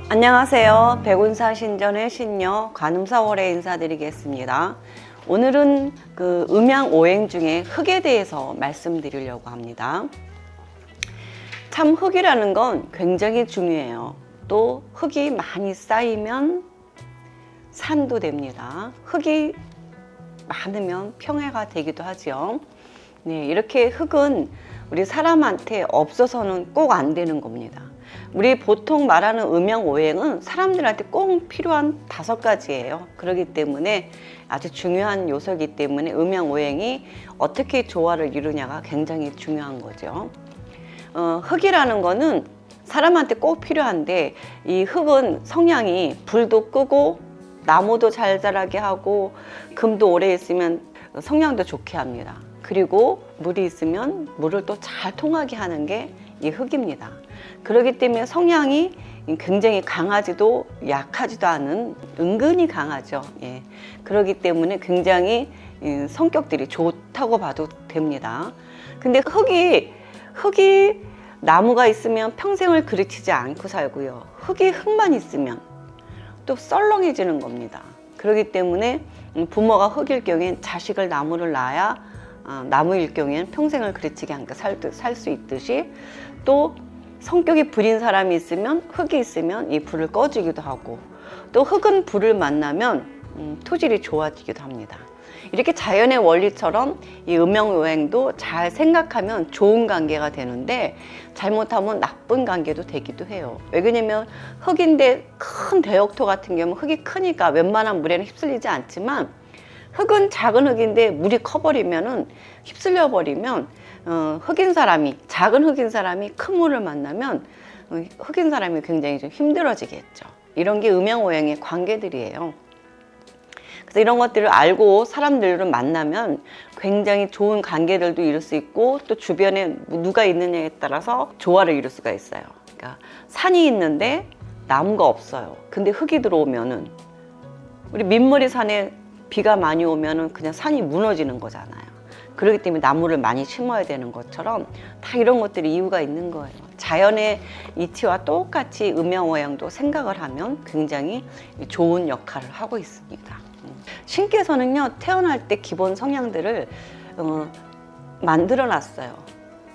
안녕하세요. 백운사 신전의 신녀 관음사월에 인사드리겠습니다. 오늘은 음양오행 중에 흙에 대해서 말씀드리려고 합니다. 참 흙이라는 건 굉장히 중요해요. 또 흙이 많이 쌓이면 산도 됩니다. 흙이 많으면 평해가 되기도 하죠. 네, 이렇게 흙은 우리 사람한테 없어서는 꼭 안 되는 겁니다. 우리 보통 말하는 음양오행은 사람들한테 꼭 필요한 5가지예요. 그렇기 때문에 아주 중요한 요소이기 때문에 음양오행이 어떻게 조화를 이루냐가 굉장히 중요한 거죠. 흙이라는 거는 사람한테 꼭 필요한데, 이 흙은 성향이 불도 끄고 나무도 잘 자라게 하고 금도 오래 있으면 성향도 좋게 합니다. 그리고 물이 있으면 물을 또 잘 통하게 하는 게 이 흙입니다. 그렇기 때문에 성향이 굉장히 강하지도 약하지도 않은, 은근히 강하죠. 예. 그렇기 때문에 굉장히 성격들이 좋다고 봐도 됩니다. 근데 흙이 나무가 있으면 평생을 그르치지 않고 살고요. 흙만 있으면 또 썰렁해지는 겁니다. 그렇기 때문에 부모가 흙일 경우엔 자식을 나무를 낳아야 나무일 경우에는 평생을 그르치지 않게 살 수 있듯이, 또 성격이 불인 사람이 있으면, 흙이 있으면 이 불을 꺼주기도 하고, 또 흙은 불을 만나면 토질이 좋아지기도 합니다. 이렇게 자연의 원리처럼 이 음양오행도 잘 생각하면 좋은 관계가 되는데, 잘못하면 나쁜 관계도 되기도 해요. 왜 그러냐면 흙인데 큰 대역토 같은 경우는 흙이 크니까 웬만한 물에는 휩쓸리지 않지만, 흙은 작은 흙인데 물이 커버리면은, 휩쓸려 버리면 작은 흙인 사람이 큰 물을 만나면 흙인 사람이 굉장히 좀 힘들어지겠죠. 이런 게 음양오행의 관계들이에요. 그래서 이런 것들을 알고 사람들을 만나면 굉장히 좋은 관계들도 이룰 수 있고, 또 주변에 누가 있느냐에 따라서 조화를 이룰 수가 있어요. 그러니까 산이 있는데 나무가 없어요. 근데 흙이 들어오면은, 우리 민머리 산에 비가 많이 오면은 그냥 산이 무너지는 거잖아요. 그렇기 때문에 나무를 많이 심어야 되는 것처럼 다 이런 것들이 이유가 있는 거예요. 자연의 이치와 똑같이 음양오행도 생각을 하면 굉장히 좋은 역할을 하고 있습니다. 신께서는요, 태어날 때 기본 성향들을 만들어 놨어요.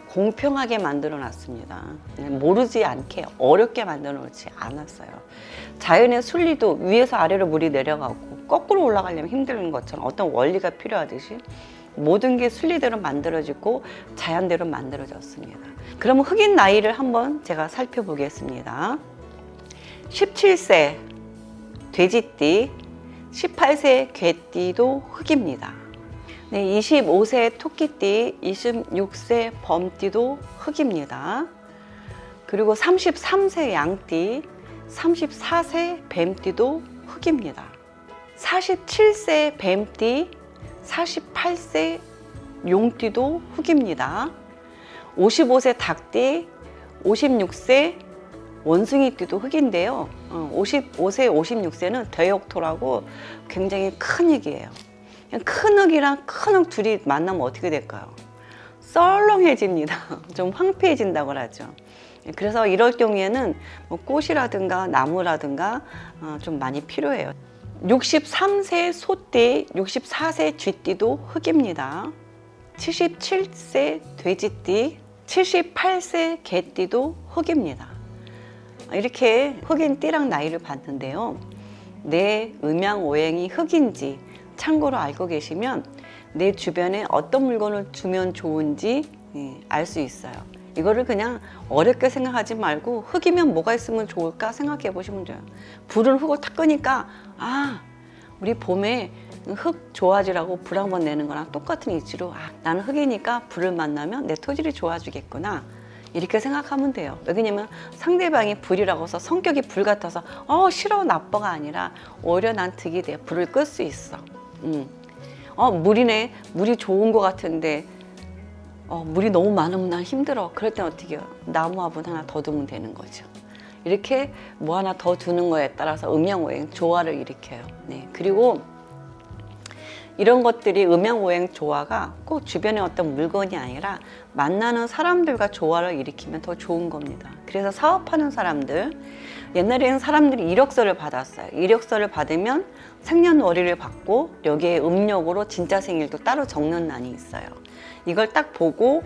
공평하게 만들어 놨습니다. 모르지 않게 어렵게 만들어 놓지 않았어요. 자연의 순리도 위에서 아래로 물이 내려가고 거꾸로 올라가려면 힘든 것처럼 어떤 원리가 필요하듯이 모든 게 순리대로 만들어지고 자연대로 만들어졌습니다. 그러면 흙인 나이를 한번 제가 살펴보겠습니다. 17세 돼지띠, 18세 개띠도 흙입니다. 네, 25세 토끼띠, 26세 범띠도 흙입니다. 그리고 33세 양띠, 34세 뱀띠도 흙입니다. 47세 뱀띠, 48세 용띠도 흙입니다. 55세 닭띠, 56세 원숭이띠도 흙인데요. 55세, 56세는 대역토라고 굉장히 큰 흙이에요. 큰 흙이랑 큰 흙 둘이 만나면 어떻게 될까요? 썰렁해집니다. 좀 황폐해진다고 하죠. 그래서 이럴 경우에는 꽃이라든가 나무라든가 좀 많이 필요해요. 63세 소띠, 64세 쥐띠도 흙입니다. 77세 돼지띠, 78세 개띠도 흙입니다. 이렇게 흙인 띠랑 나이를 봤는데요. 내 음양오행이 흙인지 참고로 알고 계시면 내 주변에 어떤 물건을 두면 좋은지 알 수 있어요. 이거를 그냥 어렵게 생각하지 말고 흙이면 뭐가 있으면 좋을까 생각해 보시면 돼요. 불을 흙을 탁 끄니까, 우리 봄에 흙 좋아지라고 불 한번 내는 거랑 똑같은 이치로, 나는 흙이니까 불을 만나면 내 토질이 좋아지겠구나, 이렇게 생각하면 돼요. 왜냐면 상대방이 불이라고 해서 성격이 불 같아서 싫어 나빠가 아니라 오히려 난 득이 돼. 불을 끌 수 있어. 물이네, 물이 좋은 것 같은데 물이 너무 많으면 난 힘들어. 그럴 땐 어떻게 해요? 나무 화분 하나 더 두면 되는 거죠. 이렇게 뭐 하나 더 두는 거에 따라서 음양오행 조화를 일으켜요. 네. 그리고 이런 것들이 음양오행 조화가 꼭 주변의 어떤 물건이 아니라 만나는 사람들과 조화를 일으키면 더 좋은 겁니다. 그래서 사업하는 사람들, 옛날에는 사람들이 이력서를 받았어요. 이력서를 받으면 생년월일을 받고 여기에 음력으로 진짜 생일도 따로 적는 난이 있어요. 이걸 딱 보고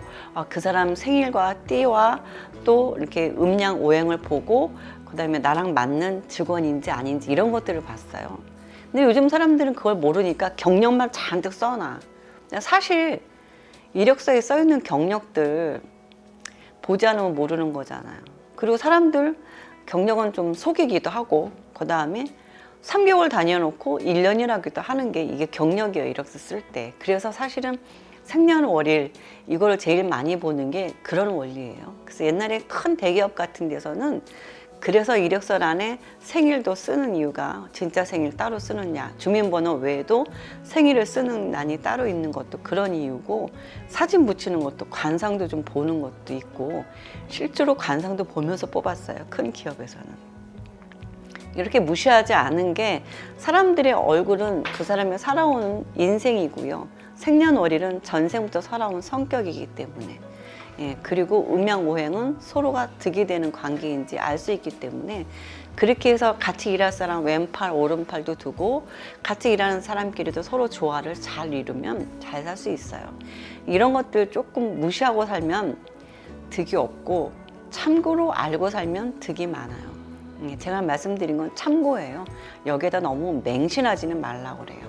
그 사람 생일과 띠와 또 이렇게 음양 오행을 보고 그다음에 나랑 맞는 직원인지 아닌지 이런 것들을 봤어요. 근데 요즘 사람들은 그걸 모르니까 경력만 잔뜩 써놔. 사실 이력서에 써 있는 경력들 보지 않으면 모르는 거잖아요. 그리고 사람들 경력은 좀 속이기도 하고 그 다음에 3개월 다녀놓고 1년이라기도 하는 게 이게 경력이에요. 이력서 쓸 때. 그래서 사실은 생년월일 이걸 제일 많이 보는 게 그런 원리예요. 그래서 옛날에 큰 대기업 같은 데서는 그래서 이력서란에 생일도 쓰는 이유가 진짜 생일 따로 쓰느냐, 주민번호 외에도 생일을 쓰는 난이 따로 있는 것도 그런 이유고, 사진 붙이는 것도 관상도 좀 보는 것도 있고, 실제로 관상도 보면서 뽑았어요. 큰 기업에서는. 이렇게 무시하지 않은 게, 사람들의 얼굴은 그 사람이 살아온 인생이고요, 생년월일은 전생부터 살아온 성격이기 때문에, 그리고 음양오행은 서로가 득이 되는 관계인지 알 수 있기 때문에, 그렇게 해서 같이 일할 사람 왼팔 오른팔도 두고 같이 일하는 사람끼리도 서로 조화를 잘 이루면 잘 살 수 있어요. 이런 것들 조금 무시하고 살면 득이 없고, 참고로 알고 살면 득이 많아요. 제가 말씀드린 건 참고예요. 여기에다 너무 맹신하지는 말라고 그래요.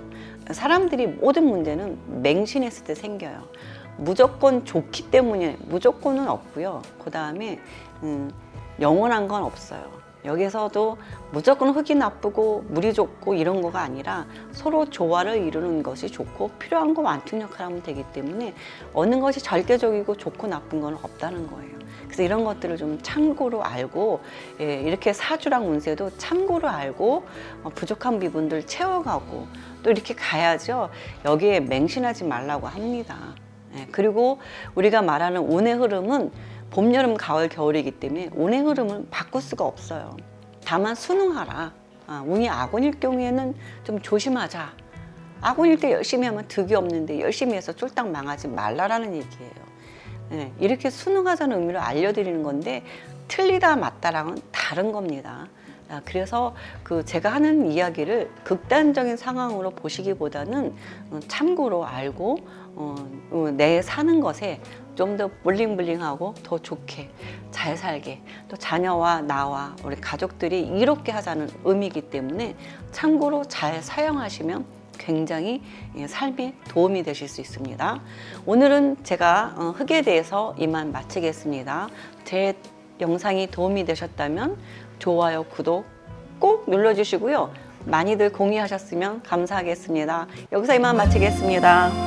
사람들이 모든 문제는 맹신했을 때 생겨요. 무조건 좋기 때문에, 무조건은 없고요. 그 다음에 영원한 건 없어요. 여기서도 무조건 흙이 나쁘고 물이 좋고 이런 거가 아니라 서로 조화를 이루는 것이 좋고, 필요한 거 완충역할 하면 되기 때문에 어느 것이 절대적이고 좋고 나쁜 건 없다는 거예요. 그래서 이런 것들을 좀 참고로 알고, 이렇게 사주랑 운세도 참고로 알고 부족한 부분들 채워가고 또 이렇게 가야죠. 여기에 맹신하지 말라고 합니다. 그리고 우리가 말하는 운의 흐름은 봄, 여름, 가을, 겨울이기 때문에 운의 흐름은 바꿀 수가 없어요. 다만 순응하라. 운이 악운일 경우에는 좀 조심하자. 악운일 때 열심히 하면 득이 없는데 열심히 해서 쫄딱 망하지 말라라는 얘기예요. 이렇게 순응하자는 의미로 알려드리는 건데, 틀리다 맞다랑은 다른 겁니다. 그래서 제가 하는 이야기를 극단적인 상황으로 보시기보다는 참고로 알고 내 사는 것에 좀 더 블링블링하고 더 좋게 잘 살게, 또 자녀와 나와 우리 가족들이 이롭게 하자는 의미이기 때문에 참고로 잘 사용하시면 굉장히 삶에 도움이 되실 수 있습니다. 오늘은 제가 흙에 대해서 이만 마치겠습니다. 제 영상이 도움이 되셨다면 좋아요, 구독 꼭 눌러주시고요. 많이들 공유하셨으면 감사하겠습니다. 여기서 이만 마치겠습니다.